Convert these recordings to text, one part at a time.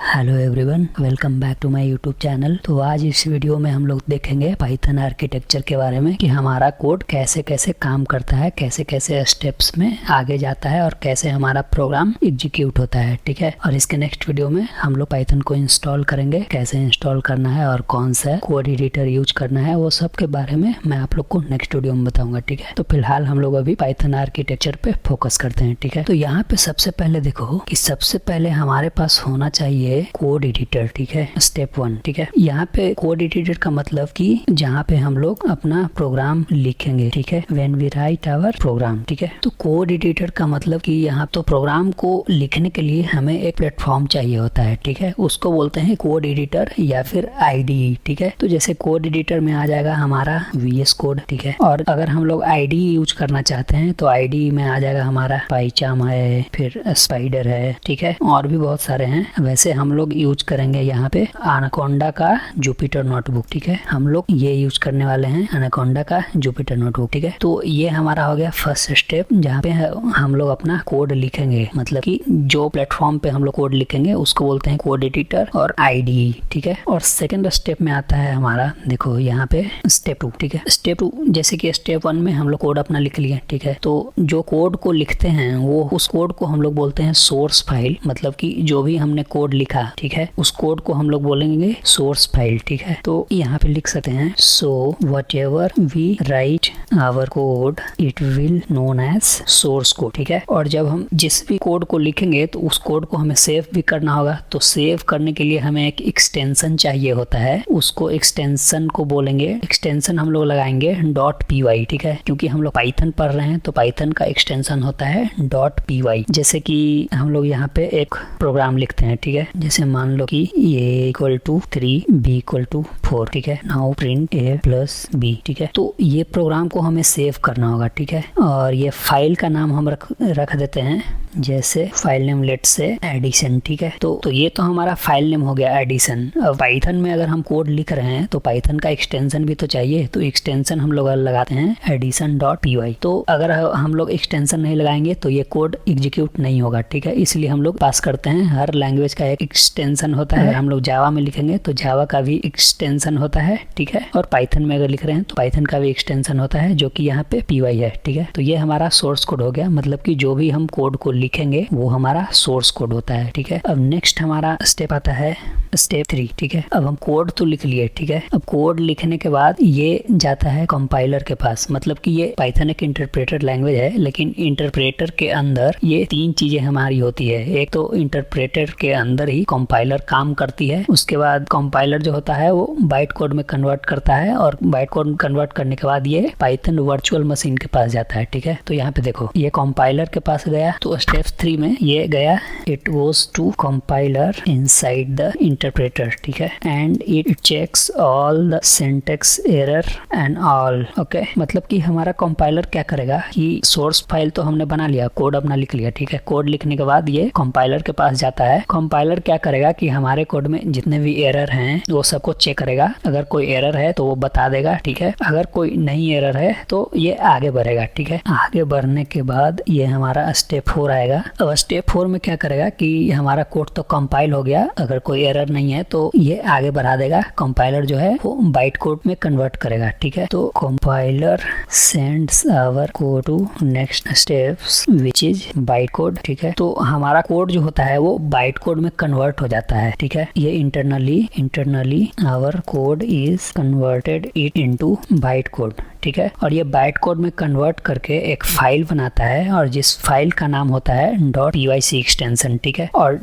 Hello everyone, welcome back to my YouTube channel. तो आज इस वीडियो में हम लोग देखेंगे पाइथन आर्किटेक्चर के बारे में कि हमारा कोड कैसे कैसे काम करता है, कैसे कैसे स्टेप्स में आगे जाता है और कैसे हमारा प्रोग्राम एग्जीक्यूट होता है। ठीक है, और इसके नेक्स्ट वीडियो में हम लोग पाइथन को इंस्टॉल करेंगे, कैसे इंस्टॉल करना है और कौन सा कोड एडिटर यूज करना है, वो सब के बारे में मैं आप लोग को नेक्स्ट वीडियो में बताऊंगा। ठीक है, तो फिलहाल हम लोग अभी पाइथन आर्किटेक्चर पे फोकस करते हैं। ठीक है, तो यहाँ पे सबसे पहले देखो कि सबसे पहले हमारे पास होना चाहिए कोड एडिटर। ठीक है, स्टेप 1। ठीक है, यहाँ पे कोड एडिटर का मतलब कि जहाँ पे हम लोग अपना प्रोग्राम लिखेंगे। ठीक है, when we write our program. ठीक है, तो कोड एडिटर का मतलब कि यहाँ तो प्रोग्राम को लिखने के लिए हमें एक प्लेटफॉर्म चाहिए होता है। ठीक है, उसको बोलते हैं कोड एडिटर या फिर IDE। ठीक है, तो जैसे कोड एडिटर में आ जाएगा हमारा VS कोड। ठीक है, और अगर हम लोग IDE यूज करना चाहते हैं तो IDE में आ जाएगा हमारा पाइचाम है, फिर स्पाइडर है। ठीक है, और भी बहुत सारे हैं। वैसे हम लोग यूज करेंगे यहाँ पे एनाकोंडा का जुपिटर नोटबुक। ठीक है, हम लोग ये यूज करने वाले हैं एनाकोंडा का जुपिटर नोटबुक। ठीक है, तो ये हमारा हो गया फर्स्ट स्टेप, जहाँ पे हम लोग अपना कोड लिखेंगे। मतलब कि जो प्लेटफॉर्म पे हम लोग कोड लिखेंगे उसको बोलते हैं कोड एडिटर और IDE। ठीक है, और सेकेंड स्टेप में आता है हमारा, देखो यहाँ पे स्टेप 2। ठीक है, स्टेप 2 जैसे कि स्टेप 1 में हम लोग कोड अपना लिख लिए। ठीक है, तो जो कोड को लिखते हैं वो उस कोड को हम लोग बोलते हैं सोर्स फाइल। मतलब कि जो भी हमने कोड लिखा, ठीक है, उस कोड को हम लोग बोलेंगे सोर्स फाइल। ठीक है, तो यहाँ पे लिख सकते हैं so whatever we write our code it will known as source code. ठीक है, और जब हम जिस भी कोड को लिखेंगे तो उस कोड को हमें सेव भी करना होगा। तो सेव करने के लिए हमें एक एक्सटेंशन चाहिए होता है, उसको एक्सटेंशन को बोलेंगे, एक्सटेंशन हम लोग लगाएंगे .py। ठीक है, क्योंकि हम लोग पाइथन पढ़ रहे हैं तो पाइथन का एक्सटेंशन होता है .py। जैसे कि हम लोग यहाँ पे एक प्रोग्राम लिखते हैं। ठीक है, जैसे मान लो कि a = 3 b = 4। ठीक है, नाउ प्रिंट a + b। ठीक है, तो ये प्रोग्राम को हमें सेव करना होगा। ठीक है, और ये फाइल का नाम हम रख देते हैं, जैसे फाइल नेम लेट से एडिशन। ठीक है, तो ये तो हमारा फाइल नेम हो गया एडिशन। अब पाइथन में अगर हम कोड लिख रहे हैं तो पाइथन का एक्सटेंशन भी तो चाहिए, तो एक्सटेंशन हम लोग लगाते हैं addition.py। तो अगर हम लोग एक्सटेंशन नहीं लगाएंगे तो ये कोड एग्जीक्यूट नहीं होगा। ठीक है, इसलिए हम लोग पास करते हैं, हर लैंग्वेज का एक एक्सटेंशन होता है। अगर हम लोग जावा में लिखेंगे तो जावा का भी एक्सटेंशन होता है। ठीक है, और पाइथन में अगर लिख रहे हैं तो पाइथन का भी एक्सटेंशन होता है, जो कि यहाँ पे py है। ठीक है, तो ये हमारा सोर्स कोड हो गया। मतलब कि जो भी हम कोड को लिखेंगे वो हमारा सोर्स कोड होता है। ठीक है, अब नेक्स्ट हमारा स्टेप आता है स्टेप 3। ठीक है, अब हम कोड तो लिख लिए। ठीक है, अब कोड लिखने के बाद ये जाता है कंपाइलर के पास। मतलब कि ये पाइथन एक इंटरप्रेटर लैंग्वेज है, लेकिन इंटरप्रेटर के अंदर ये 3 चीजें हमारी होती है। एक तो इंटरप्रेटर के अंदर ही कंपाइलर काम करती है, उसके बाद कंपाइलर जो होता है वो बाइट कोड में कन्वर्ट करता है, और बाइट कोड में कन्वर्ट करने के बाद ये पाइथन वर्चुअल मशीन के पास जाता है। ठीक है, तो यहाँ पे देखो ये कंपाइलर के पास गया, तो स्टेप 3 में ये गया, it goes to compiler inside the interpreter. ठीक है, and it checks all the syntax error and all. Okay, मतलब कि हमारा कंपाइलर क्या करेगा कि सोर्स फाइल तो हमने बना लिया, कोड अपना लिख लिया। ठीक है, कोड लिखने के बाद ये कंपाइलर के पास जाता है। कंपाइलर क्या करेगा कि हमारे कोड में जितने भी एरर हैं वो सबको चेक करेगा। अगर कोई एरर है तो वो बता देगा। ठीक है, अगर कोई नई एरर है तो ये आगे बढ़ेगा। ठीक है, आगे बढ़ने के बाद ये हमारा स्टेप 4 आएगा। अब स्टेप 4 में क्या करेगा कि हमारा कोड तो कंपाइल हो गया, अगर कोई एरर नहीं है तो ये आगे बढ़ा देगा। कंपाइलर जो है वो बाइट कोड में कन्वर्ट करेगा। ठीक है, तो compiler sends our code to next steps which is byte code. ठीक है, तो हमारा कोड जो होता है वो बाइट कोड में कन्वर्ट हो जाता है। ठीक है, ये internally our code is converted it into byte code. ठीक है, और ये बाइट कोड में कन्वर्ट करके एक फाइल बनाता है, और जिस फाइल का नाम होता है .pyc एक्सटेंशन। ठीक है, और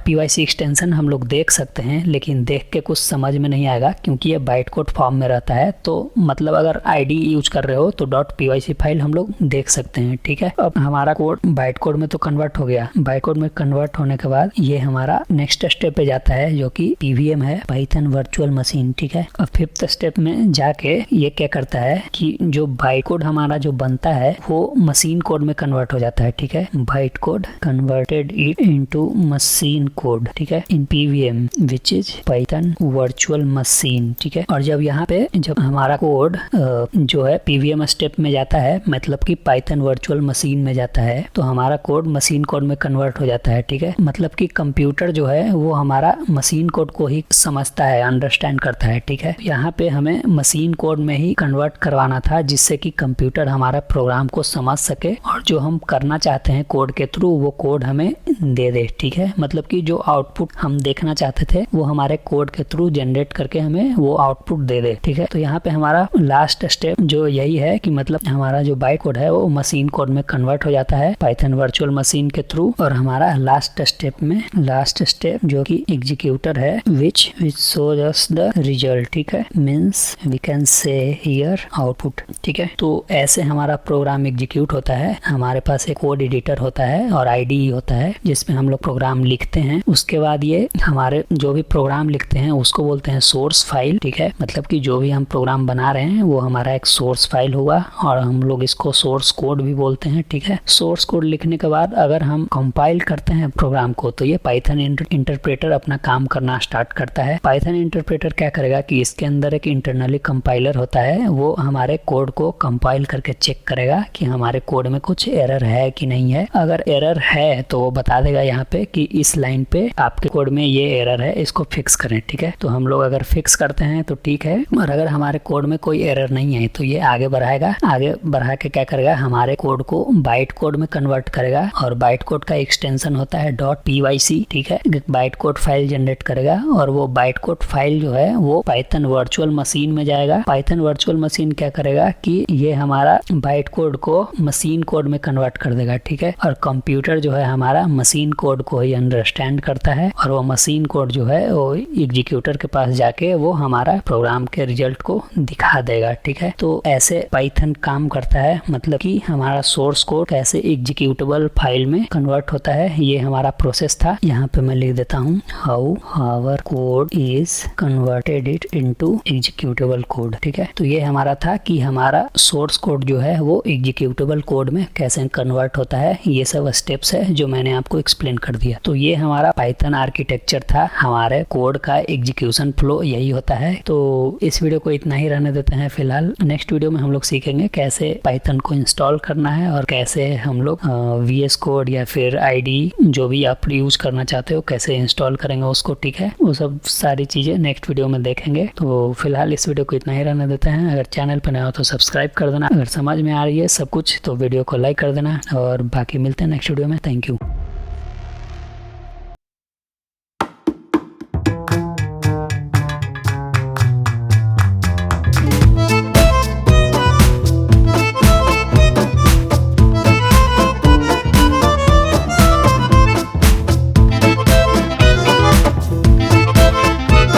.pyc एक्सटेंशन हम लोग देख सकते हैं, लेकिन देख के कुछ समझ में नहीं आएगा क्योंकि ये बाइट कोड फॉर्म में रहता है। तो मतलब अगर IDE यूज कर रहे हो तो .pyc फाइल हम लोग देख सकते हैं। ठीक है, अब हमारा कोड बाइट कोड में तो कन्वर्ट हो गया। बाइट कोड में कन्वर्ट होने के बाद ये हमारा नेक्स्ट स्टेप पे जाता है, जो कि PVM है, पाइथन वर्चुअल मशीन। ठीक है, अब 5th स्टेप में जाके ये क्या करता है कि कि जो बाइट कोड हमारा जो बनता है वो मशीन कोड में कन्वर्ट हो जाता है, ठीक है। Byte code converted it into machine code, ठीक है, in PVM which is Python virtual machine, ठीक है। और जब यहाँ पे जब हमारा कोड जो है पीवीएम स्टेप में जाता है, मतलब कि पाइथन वर्चुअल मशीन में जाता है, तो हमारा कोड मशीन कोड में कन्वर्ट हो जाता है, ठीक है। मतलब कि कंप्यूटर जो है वो हमारा मशीन कोड को ही समझता है, अंडरस्टैंड करता है, ठीक है। यहाँ पे हमें मशीन कोड में ही कन्वर्ट करवाना था जिससे कि कंप्यूटर हमारा प्रोग्राम को समझ सके और जो हम करना चाहते हैं कोड के थ्रू वो कोड हमें दे दे, ठीक है। मतलब कि जो आउटपुट हम देखना चाहते थे वो हमारे कोड के थ्रू जनरेट करके हमें वो आउटपुट दे दे, ठीक है। तो यहाँ पे हमारा लास्ट स्टेप जो यही है कि मतलब हमारा जो बाइट कोड है वो मशीन कोड में कन्वर्ट हो जाता है पाइथन वर्चुअल मशीन के थ्रू। और हमारा लास्ट स्टेप जो कि एग्जीक्यूटर है which shows us the result, ठीक है, means we can say here output, ठीक है। तो ऐसे हमारा प्रोग्राम एग्जीक्यूट होता है। हमारे पास एक कोड एडिटर होता है और आईडी होता है जिसमें हम लोग प्रोग्राम लिखते हैं। उसके बाद ये हमारे जो भी प्रोग्राम लिखते हैं उसको बोलते हैं सोर्स फाइल, ठीक है। मतलब कि जो भी हम प्रोग्राम बना रहे हैं वो हमारा एक सोर्स फाइल होगा और हम लोग इसको सोर्स कोड भी बोलते हैं, ठीक है। सोर्स कोड लिखने के बाद अगर हम कंपाइल करते हैं प्रोग्राम को तो ये पाइथन इंटरप्रेटर अपना काम करना स्टार्ट करता है। पाइथन इंटरप्रेटर क्या करेगा कि इसके अंदर एक इंटरनली कंपाइलर होता है, वो हमारे कोड को कंपाइल करके चेक करेगा कि हमारे कोड में कुछ एरर है कि नहीं है। अगर एरर है तो वो बता देगा यहाँ पे कि इस लाइन पे आपके कोड में ये एरर है, इसको फिक्स करें, ठीक है। तो हम लोग अगर फिक्स करते हैं तो ठीक है, और अगर हमारे कोड में कोई एरर नहीं है तो ये आगे बढ़ाएगा। आगे बढ़ा के क्या करेगा, हमारे कोड को बाइट कोड में कन्वर्ट करेगा और बाइट कोड का एक्सटेंशन होता है .pyc, ठीक है। बाइट कोड फाइल जनरेट करेगा और वो बाइट कोड फाइल जो है वो पाइथन वर्चुअल मशीन में जाएगा। पाइथन वर्चुअल मशीन क्या करेगा कि ये हमारा बाइट कोड को मशीन कोड में कन्वर्ट कर देगा, ठीक है। और कंप्यूटर जो है हमारा मशीन कोड को ही अंडरस्टैंड करता है और वो मशीन कोड जो है वो एग्जीक्यूटर के पास जाके वो हमारा प्रोग्राम के रिजल्ट को दिखा देगा, ठीक है। तो ऐसे पाइथन काम करता है, मतलब कि हमारा सोर्स कोड कैसे एग्जीक्यूटेबल फाइल में कन्वर्ट होता है, ये हमारा प्रोसेस था। यहाँ पे मैं लिख देता हूँ how our code is converted it into executable code, ठीक है। तो ये हमारा था कि हमारा सोर्स कोड जो है वो एग्जीक्यूटेबल कोड में कैसे कन्वर्ट होता है। ये सब स्टेप्स है जो मैंने आपको एक्सप्लेन कर दिया। तो ये हमारा पाइथन आर्किटेक्चर था, हमारे कोड का एग्जीक्यूशन फ्लो यही होता है। तो इस वीडियो को इतना ही रहने देते हैं फिलहाल। नेक्स्ट वीडियो में हम लोग सीखेंगे कैसे पाइथन को इंस्टॉल करना है और कैसे हम लोग VS कोड या फिर ID जो भी आप यूज करना चाहते हो कैसे इंस्टॉल करेंगे उसको, ठीक है। वो सब सारी चीजें नेक्स्ट वीडियो में देखेंगे। तो फिलहाल इस वीडियो को इतना ही रहने देते हैं। अगर चैनल पर नया हो तो सब्सक्राइब कर देना। अगर समझ में आ रही है सब कुछ तो वीडियो को लाइक कर देना और बाकी मिलते हैं नेक्स्ट वीडियो में। Thank you.